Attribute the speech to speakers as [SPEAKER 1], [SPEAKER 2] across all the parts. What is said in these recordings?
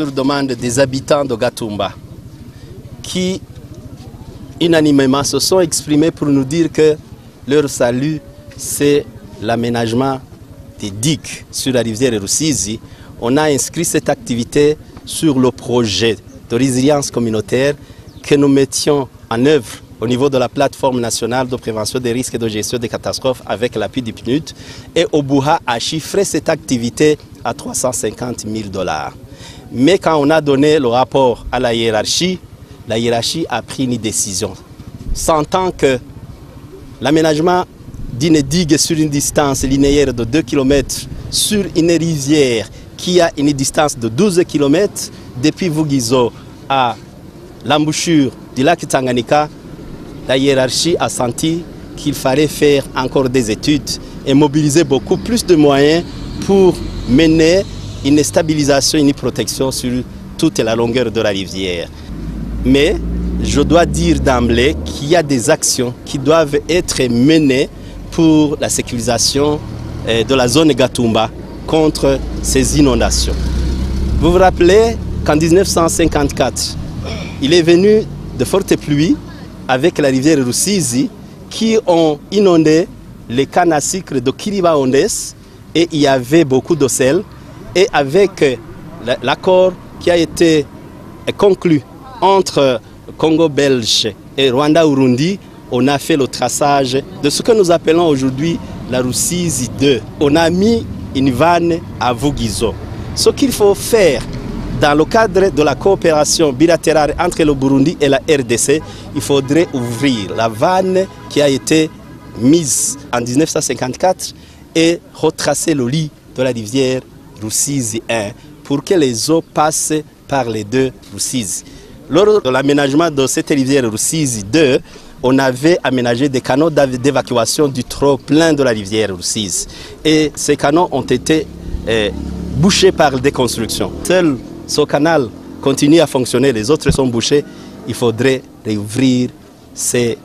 [SPEAKER 1] sur demande des habitants de Gatumba, qui unanimement se sont exprimés pour nous dire que leur salut, c'est l'aménagement des digues sur la rivière Rusizi. On a inscrit cette activité sur le projet de résilience communautaire que nous mettions en œuvre au niveau de la plateforme nationale de prévention des risques et de gestion des catastrophes avec l'appui du PNUD. Et Obuha a chiffré cette activité à 350 000 $. Mais quand on a donné le rapport à la hiérarchie a pris une décision, sentant que l'aménagement d'une digue sur une distance linéaire de 2 km sur une rivière qui a une distance de 12 km depuis Vugizo à l'embouchure du lac Tanganyika, la hiérarchie a senti qu'il fallait faire encore des études et mobiliser beaucoup plus de moyens pour mener une stabilisation, une protection sur toute la longueur de la rivière. Mais je dois dire d'emblée qu'il y a des actions qui doivent être menées pour la sécurisation de la zone Gatumba contre ces inondations. Vous vous rappelez qu'en 1954, il est venu de fortes pluies avec la rivière Rusizi qui ont inondé les cannes à sucre de Kiriba-Ondes et il y avait beaucoup de sel. Et avec l'accord qui a été conclu entre Congo belge et Rwanda-Urundi, on a fait le traçage de ce que nous appelons aujourd'hui la Rusizi 2. On a mis une vanne à Vugizo. Ce qu'il faut faire dans le cadre de la coopération bilatérale entre le Burundi et la RDC, il faudrait ouvrir la vanne qui a été mise en 1954 et retracer le lit de la rivière Rusizi 1 pour que les eaux passent par les deux Rusizi. Lors de l'aménagement de cette rivière Rusizi 2, on avait aménagé des canaux d'évacuation du trop-plein de la rivière Rusizi. Et ces canaux ont été bouchés par des constructions. Seul ce canal continue à fonctionner, les autres sont bouchés. Il faudrait réouvrir ces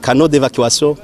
[SPEAKER 1] canaux d'évacuation